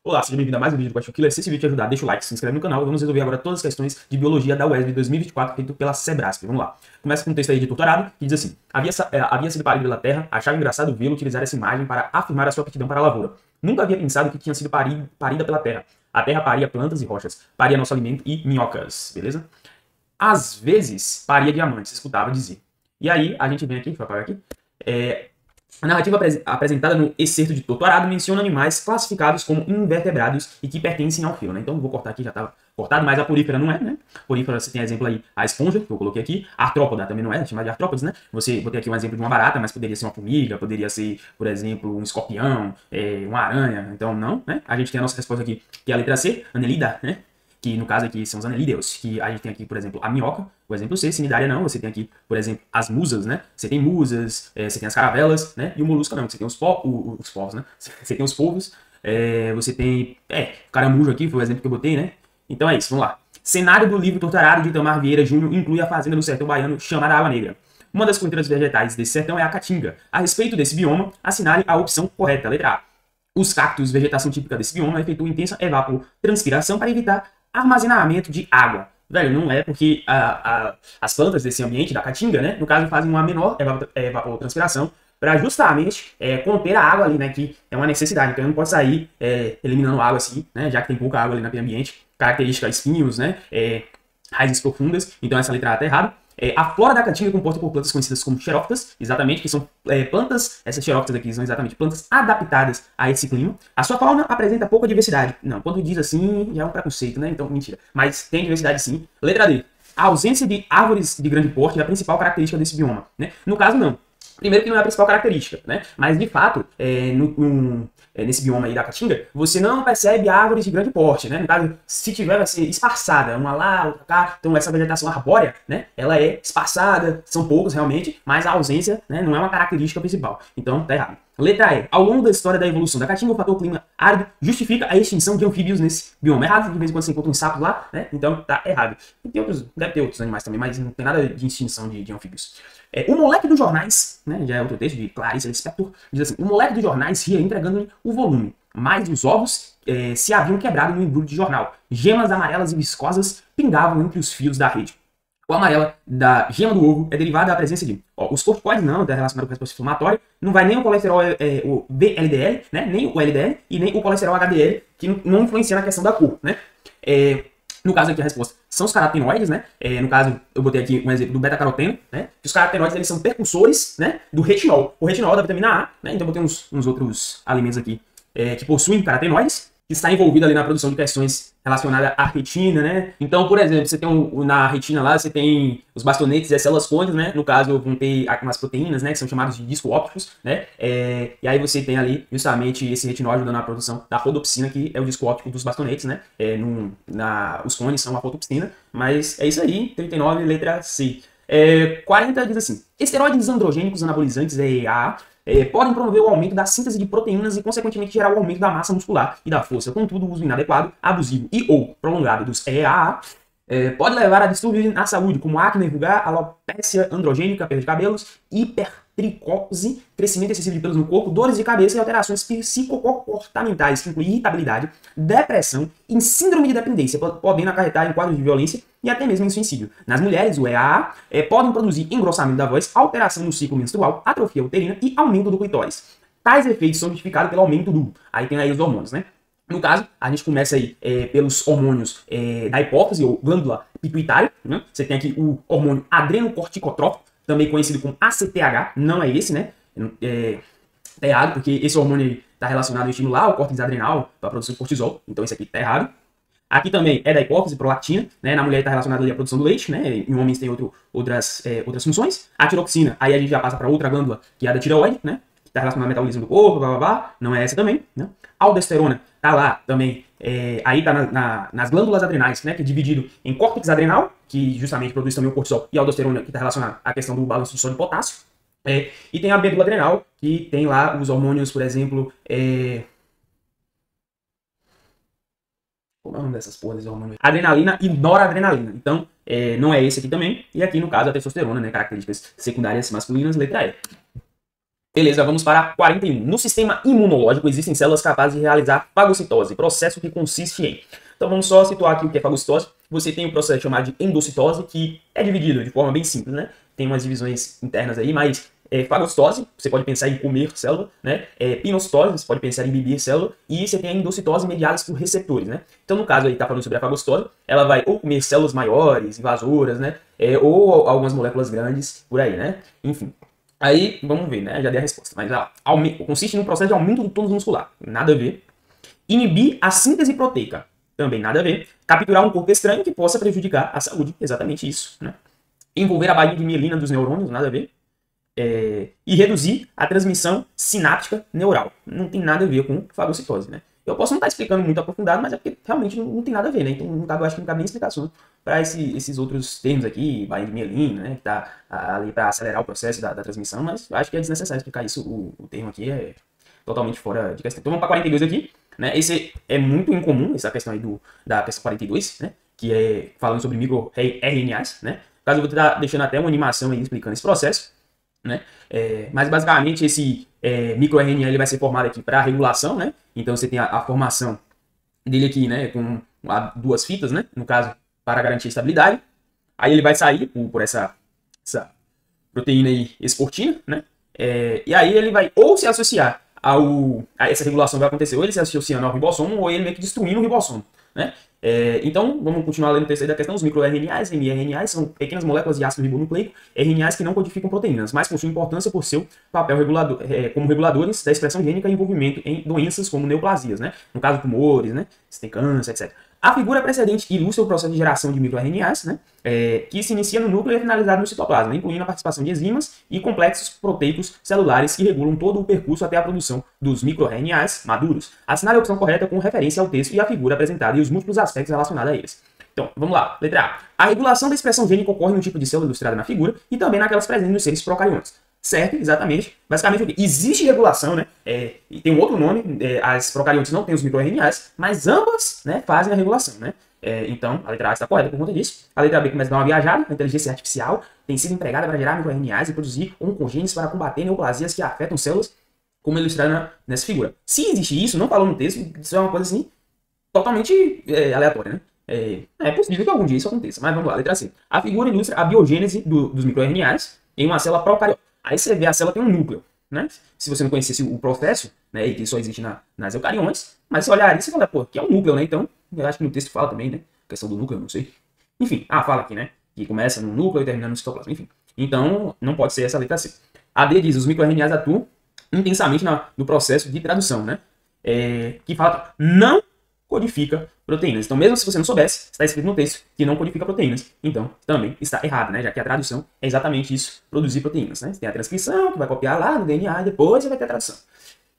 Olá, seja bem-vindo a mais um vídeo do Question Killer. Se esse vídeo te ajudar, deixa o like, se inscreve no canal. Vamos resolver agora todas as questões de biologia da UESB 2024, feito pela Sebrasp. Vamos lá. Começa com um texto aí de doutorado, que diz assim: havia sido parido pela terra, achava engraçado vê-lo utilizar essa imagem para afirmar a sua aptidão para a lavoura. Nunca havia pensado que tinha sido parida pela terra. A terra paria plantas e rochas, paria nosso alimento e minhocas, beleza? Às vezes, paria diamantes, escutava dizer. E aí, a gente vem aqui, deixa eu apagar aqui, a narrativa apresentada no excerto de doutorado menciona animais classificados como invertebrados e que pertencem ao filo, né? Então, vou cortar aqui, já estava cortado, mas a porífera não é, né? Porífera, você tem exemplo aí, a esponja, que eu coloquei aqui. A artrópoda também não é, chamada de artrópodes, né? Botei aqui um exemplo de uma barata, mas poderia ser uma formiga, poderia ser, por exemplo, um escorpião, uma aranha. Então, não, né? A gente tem a nossa resposta aqui, que é a letra C, Annelida, né? Que no caso aqui são os anelídeos, que a gente tem aqui, por exemplo, a minhoca, o exemplo C, cnidária não, você tem aqui, por exemplo, as musas, né? Você tem musas, você tem as caravelas, né? E o molusco não, você tem os povos, né? Você tem os polvos, você tem, caramujo aqui, foi o exemplo que eu botei, né? Então é isso, vamos lá. Cenário do livro Doutorado de Itamar Vieira Júnior inclui a fazenda do sertão baiano chamada Água Negra. Uma das culturas vegetais desse sertão é a caatinga. A respeito desse bioma, assinale a opção correta, letra A. Os cactos, vegetação típica desse bioma, efetuam intensa evapotranspiração para evitar armazenamento de água. Velho, não é porque as plantas desse ambiente, da caatinga, né, no caso, fazem uma menor evapotranspiração para justamente conter a água ali, né, que é uma necessidade. Então, não pode sair eliminando água assim, né, já que tem pouca água ali naquele ambiente. Característica espinhos, né, raízes profundas. Então, essa letra A está errada. A flora da caatinga é composta por plantas conhecidas como xerófitas, exatamente, que são plantas, essas xerófitas aqui são exatamente plantas adaptadas a esse clima. A sua fauna apresenta pouca diversidade. Não, quando diz assim, já é um preconceito, né? Então, mentira. Mas tem diversidade sim. Letra D. A ausência de árvores de grande porte é a principal característica desse bioma, né? No caso, não. Primeiro que não é a principal característica, né? Mas, de fato, nesse bioma aí da caatinga, você não percebe árvores de grande porte, né? No caso, se tiver, vai ser espaçada, uma lá, outra cá. Então, essa vegetação arbórea, né? Ela é espaçada, são poucos realmente, mas a ausência, né, não é uma característica principal. Então, tá errado. Letra E. Ao longo da história da evolução da caatinga, o fator clima árido justifica a extinção de anfíbios nesse bioma. Errado, de vez em quando você encontra uns sapos lá, né? Então, tá errado. E tem outros, deve ter outros animais também, mas não tem nada de extinção de anfíbios. O moleque dos jornais, né, já é outro texto de Clarice Lispector, diz assim: o moleque dos jornais ria entregando-lhe o volume, mas os ovos se haviam quebrado no embrulho de jornal. Gemas amarelas e viscosas pingavam entre os fios da rede. O amarela da gema do ovo é derivada da presença de os corticoides, não, está relacionado com a resposta inflamatória, não vai nem o colesterol o VLDL, né, nem o LDL e nem o colesterol HDL, que não influencia na questão da cor, né. No caso aqui a resposta são os carotenoides, né? No caso, eu botei aqui um exemplo do beta-caroteno, né? Que os carotenoides, eles são percussores, né, do retinol. O retinol é da vitamina A, né? Então eu botei uns outros alimentos aqui que possuem carotenoides, que está envolvido ali na produção de questões relacionadas à retina, né? Então, por exemplo, você tem na retina lá, você tem os bastonetes e as células cônicas, né? No caso, vão ter umas proteínas, né, que são chamadas de disco ópticos, né? E aí você tem ali justamente esse retinol ajudando na produção da rodopsina, que é o disco óptico dos bastonetes, né? Os cones são a rodopsina, mas é isso aí, 39, letra C. 40 diz assim: esteroides androgênicos anabolizantes, EAA, podem promover o aumento da síntese de proteínas e, consequentemente, gerar o aumento da massa muscular e da força. Contudo, o uso inadequado, abusivo e ou prolongado dos EAA pode levar a distúrbios na saúde, como acne vulgar, alopecia androgênica, perda de cabelos, hipertricose, crescimento excessivo de pelos no corpo, dores de cabeça e alterações psicocomportamentais, que incluem irritabilidade, depressão e síndrome de dependência, podendo acarretar em quadros de violência e até mesmo em suicídio. Nas mulheres, o EAA podem produzir engrossamento da voz, alteração no ciclo menstrual, atrofia uterina e aumento do clitóris. Tais efeitos são justificados pelo aumento do... Aí tem aí os hormônios, né? No caso, a gente começa aí pelos hormônios da hipófise, ou glândula pituitária, né? Você tem aqui o hormônio adrenocorticotrópico, também conhecido como ACTH, não é esse, né? Tá errado, porque esse hormônio está relacionado a estimular o córtex adrenal para a produção de cortisol, então esse aqui tá errado. Aqui também é da hipófise, prolactina, né? Na mulher está relacionado ali à produção do leite, né? Em homens tem outras funções. A tiroxina, aí a gente já passa para outra glândula, que é a da tireoide, né? Que está relacionada ao metabolismo do corpo, blá blá blá, não é essa também, né? Aldosterona tá lá também, aí tá nas glândulas adrenais, né, que é dividido em córtex adrenal, que justamente produz também o cortisol, e a aldosterona, que está relacionada à questão do balanço de sódio e potássio. E tem a medula adrenal, que tem lá os hormônios, por exemplo, como é o nome dessas porras, hormônios? Adrenalina e noradrenalina. Então, não é esse aqui também. E aqui, no caso, a testosterona, né, características secundárias masculinas, letra E. Beleza, vamos para 41. No sistema imunológico existem células capazes de realizar fagocitose, processo que consiste em... Então vamos só situar aqui o que é fagocitose. Você tem um processo chamado de endocitose, que é dividido de forma bem simples, né? Tem umas divisões internas aí, mas fagocitose, você pode pensar em comer célula, né? Pinocitose, você pode pensar em beber célula, e você tem a endocitose mediadas por receptores, né? Então no caso aí, tá falando sobre a fagocitose, ela vai ou comer células maiores, invasoras, né? Ou algumas moléculas grandes, por aí, né? Enfim. Aí, vamos ver, né? Já dei a resposta. Mas consiste num processo de aumento do tônus muscular. Nada a ver. Inibir a síntese proteica. Também nada a ver. Capturar um corpo estranho que possa prejudicar a saúde. Exatamente isso, né? Envolver a baía de mielina dos neurônios. Nada a ver. E reduzir a transmissão sináptica neural. Não tem nada a ver com fagocitose, né? Eu posso não estar explicando muito aprofundado, mas é porque realmente não tem nada a ver, né? Então eu acho que não cabe nem explicação para esses outros termos aqui, baía de mielina, né? Que tá ali para acelerar o processo da transmissão, mas eu acho que é desnecessário explicar isso. O termo aqui é totalmente fora de questão. Então vamos para 42 aqui, né? Esse é muito incomum, essa questão aí da questão 42, né? Que é falando sobre microRNAs, né? No caso, eu vou estar deixando até uma animação aí explicando esse processo, né? Mas basicamente esse microRNA ele vai ser formado aqui para regulação, né? Então você tem a formação dele aqui, né? Com duas fitas, né? No caso, para garantir a estabilidade. Aí ele vai sair por essa proteína aí esportina, né? E aí ele vai ou se associar a essa regulação vai acontecer, ou ele se associando ao ribossomo, ou ele meio que destruindo o ribossomo, né? Então, vamos continuar lendo o texto aí da questão. Os microRNAs, mRNAs, são pequenas moléculas de ácido ribonucleico, RNAs que não codificam proteínas, mas possuem importância por seu papel como reguladores da expressão gênica e envolvimento em doenças como neoplasias, né? No caso, tumores, né? Se tem câncer, etc. A figura precedente ilustra o processo de geração de microRNAs, né? Que se inicia no núcleo e é finalizado no citoplasma, incluindo a participação de enzimas e complexos proteicos celulares que regulam todo o percurso até a produção dos microRNAs maduros. Assinale a opção correta com referência ao texto e à figura apresentada e os múltiplos aspectos relacionados a eles. Então, vamos lá. Letra A. A regulação da expressão gênica ocorre no tipo de célula ilustrada na figura e também naquelas presentes nos seres procariontes. Certo, exatamente. Basicamente, existe regulação, né? E tem um outro nome, as procariontes não têm os microRNAs, mas ambas, né, fazem a regulação, né? Então, a letra A está correta por conta disso. A letra B começa a dar uma viajada. A inteligência artificial tem sido empregada para gerar microRNAs e produzir oncogenes para combater neoplasias que afetam células, como ilustrado nessa figura. Se existe isso, não falou no texto, isso é uma coisa assim, totalmente aleatória, né? É possível que algum dia isso aconteça, mas vamos lá, letra C. A figura ilustra a biogênese dos microRNAs em uma célula procariota. Aí você vê a célula tem um núcleo, né? Se você não conhecesse o processo, né, e que só existe nas eucariões, mas se olhar isso, você fala, pô, que é um núcleo, né? Então, eu acho que no texto fala também, né? A questão do núcleo, eu não sei. Enfim, fala aqui, né? Que começa no núcleo e termina no citoplasma, enfim. Então, não pode ser essa letra C. A D diz, os microRNAs atuam intensamente no processo de tradução, né? Que fala, não codifica proteínas. Então, mesmo se você não soubesse, está escrito no texto que não codifica proteínas. Então, também está errado, né? Já que a tradução é exatamente isso, produzir proteínas, né? Você tem a transcrição, que vai copiar lá no DNA, e depois você vai ter a tradução.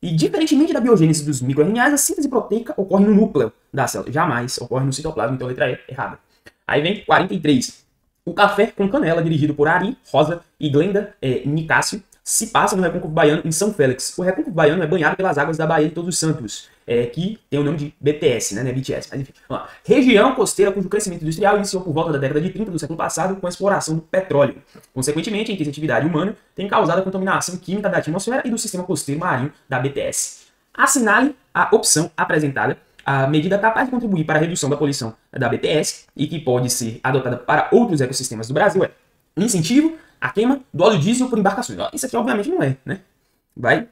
E, diferentemente da biogênese dos microRNAs, a síntese proteica ocorre no núcleo da célula. Jamais ocorre no citoplasma, então a letra E errada. Aí vem 43. O café com canela, dirigido por Ari Rosa e Glenda Nicásio, se passa no Recôncavo Baiano, em São Félix. O Recôncavo Baiano é banhado pelas águas da Baía de Todos os Santos, que tem o nome de BTS, né? BTS, mas enfim. Vamos lá. Região costeira cujo crescimento industrial iniciou por volta da década de 30 do século passado com a exploração do petróleo. Consequentemente, a intensa atividade humana tem causado a contaminação química da atmosfera e do sistema costeiro marinho da BTS. Assinale a opção apresentada. A medida capaz de contribuir para a redução da poluição da BTS e que pode ser adotada para outros ecossistemas do Brasil é incentivo à queima do óleo diesel por embarcações. Isso aqui obviamente não é, né? Vai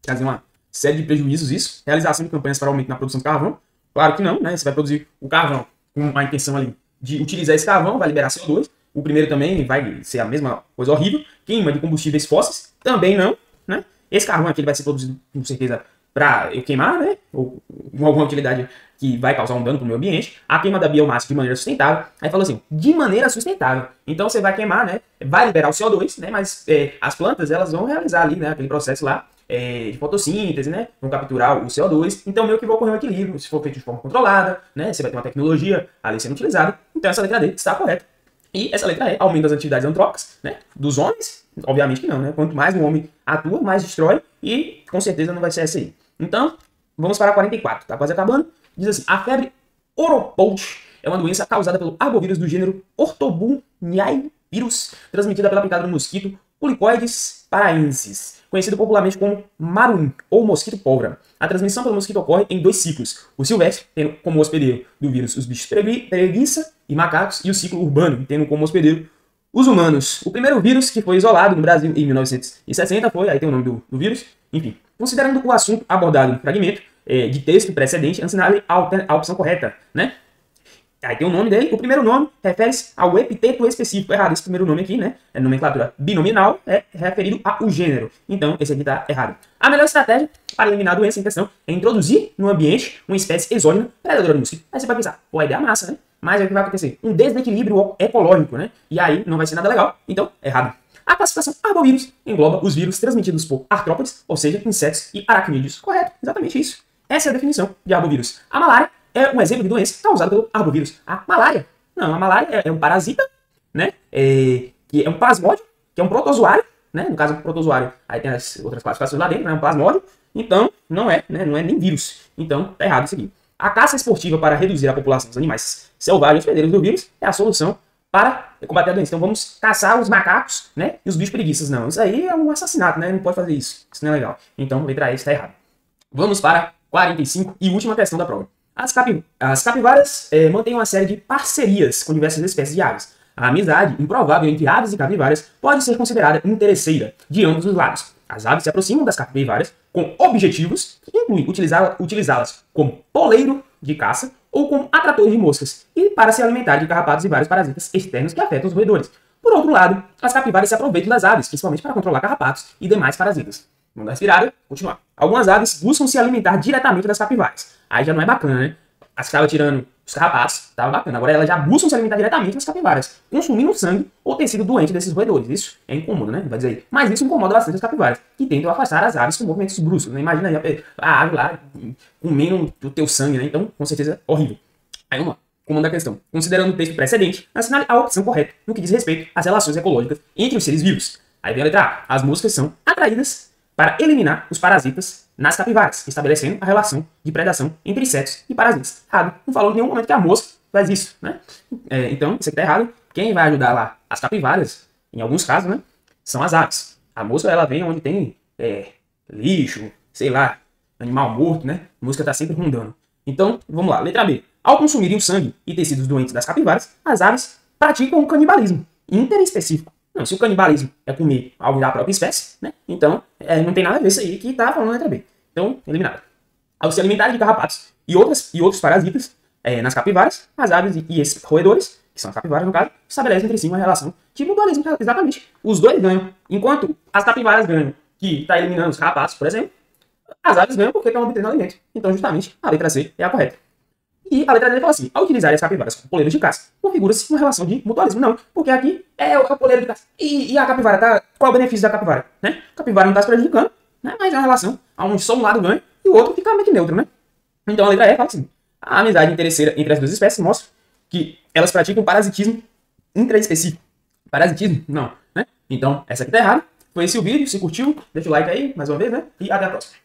trazer uma série de prejuízos isso. Realização de campanhas para aumento na produção de carvão. Claro que não, né? Você vai produzir o carvão com a intenção ali de utilizar esse carvão, vai liberar CO2. O primeiro também vai ser a mesma coisa horrível. Queima de combustíveis fósseis também não, né? Esse carvão aqui ele vai ser produzido com certeza para eu queimar, né? Ou com alguma utilidade que vai causar um dano para o meio ambiente. A queima da biomassa de maneira sustentável. Aí falou assim, de maneira sustentável. Então você vai queimar, né? Vai liberar o CO2, né? Mas as plantas elas vão realizar ali, né? Aquele processo lá de fotossíntese, né? Vão capturar o CO2. Então meio que vai ocorrer um equilíbrio. Se for feito de forma controlada, né? Você vai ter uma tecnologia ali sendo utilizada. Então essa letra D está correta. E essa letra E aumenta as atividades antrópicas, né? Dos homens, obviamente que não, né? Quanto mais o homem atua, mais destrói. E com certeza não vai ser essa aí. Então, vamos para 44, tá quase acabando. Diz assim, a febre oropouche é uma doença causada pelo arbovírus do gênero Ortobuniae vírus, transmitida pela picada do mosquito Pulicoides paraensis, conhecido popularmente como maruim ou mosquito pólvora. A transmissão pelo mosquito ocorre em 2 ciclos. O silvestre, tendo como hospedeiro do vírus os bichos preguiça e macacos, e o ciclo urbano, tendo como hospedeiro os humanos. O primeiro vírus que foi isolado no Brasil em 1960 foi, aí tem o nome do vírus, enfim. Considerando o assunto abordado no fragmento de texto precedente, assinale a opção correta, né? Aí tem o nome dele. O primeiro nome refere-se ao epiteto específico. Errado esse primeiro nome aqui, né? É nomenclatura binominal, é referido ao gênero. Então, esse aqui tá errado. A melhor estratégia para eliminar a doença em questão é introduzir no ambiente uma espécie exógena predadora do mosquito. Aí você vai pensar, pô, a ideia é massa, né? Mas é o que vai acontecer? Um desequilíbrio ecológico, né? E aí não vai ser nada legal. Então, errado. A classificação arbovírus engloba os vírus transmitidos por artrópodes, ou seja, insetos e aracnídeos. Correto, exatamente isso. Essa é a definição de arbovírus. A malária é um exemplo de doença causada pelo arbovírus. A malária. Não, a malária é um parasita, né? Que é um plasmódio, que é um protozoário, né? No caso, o protozoário, aí tem as outras classificações lá dentro, né? Um plasmódio. Então, não é, né? Não é nem vírus. Então, tá errado isso aqui. A caça esportiva para reduzir a população dos animais selvagens hospedeiros do vírus é a solução para combater a doença. Então, vamos caçar os macacos, né? E os bichos preguiças. Não, isso aí é um assassinato, né? Não pode fazer isso. Isso não é legal. Então, letra E está errado. Vamos para 45 e última questão da prova. As capivaras mantêm uma série de parcerias com diversas espécies de aves. A amizade improvável entre aves e capivaras pode ser considerada interesseira de ambos os lados. As aves se aproximam das capivaras com objetivos que incluem utilizá-las como poleiro de caça ou como atrator de moscas e para se alimentar de carrapatos e vários parasitas externos que afetam os roedores. Por outro lado, as capivaras se aproveitam das aves, principalmente para controlar carrapatos e demais parasitas. Vamos dar respirada, continuar. Algumas aves buscam se alimentar diretamente das capivaras. Aí já não é bacana, né? As que estavam tirando os carrapatos, estava bacana. Agora elas já buscam se alimentar diretamente das capivaras, consumindo o sangue ou tecido doente desses roedores. Isso é incômodo, né? Vai dizer aí. Mas isso incomoda bastante as capivaras, que tentam afastar as aves com movimentos bruscos. Né? Imagina aí a ave lá comendo o teu sangue, né? Então, com certeza, horrível. Aí vamos lá. Comando da questão. Considerando o texto precedente, assinale a opção correta no que diz respeito às relações ecológicas entre os seres vivos. Aí vem a letra A. As moscas são atraídas para eliminar os parasitas nas capivaras, estabelecendo a relação de predação entre insetos e parasitas. Errado. Não falou em nenhum momento que a mosca faz isso, né? Então, isso aqui tá errado. Quem vai ajudar lá as capivaras, em alguns casos, né, são as aves. A mosca, ela vem onde tem lixo, sei lá, animal morto, né? A mosca tá sempre rondando. Então, vamos lá. Letra B. Ao consumirem o sangue e tecidos doentes das capivaras, as aves praticam o canibalismo interespecífico. Não, se o canibalismo é comer algo da própria espécie, né? Então, não tem nada a ver isso aí que tá falando na letra B. Então, eliminado. Ao se alimentarem de carrapatos e outros parasitas nas capivaras, as aves e esses roedores, que são as capivaras no caso, estabelecem entre si uma relação de mutualismo, exatamente. Os dois ganham. Enquanto as capivaras ganham, que está eliminando os carrapatos, por exemplo, as aves ganham porque estão obtendo alimento. Então, justamente, a letra C é a correta. E a letra D fala assim, ao utilizar as capivaras como poleiros de caça, configura-se uma relação de mutualismo. Não, porque aqui é o poleiro de caça. E a capivara, tá? Qual é o benefício da capivara? Né? A capivara não está se prejudicando, né? Mas é uma relação onde só um lado ganha e o outro fica meio que neutro, né? Então a letra E fala assim, a amizade interesseira entre as duas espécies mostra que elas praticam parasitismo intraespecífico. Parasitismo? Não, né? Então, essa aqui tá errada. Foi esse o vídeo, se curtiu, deixa o like aí, mais uma vez, né? E até a próxima.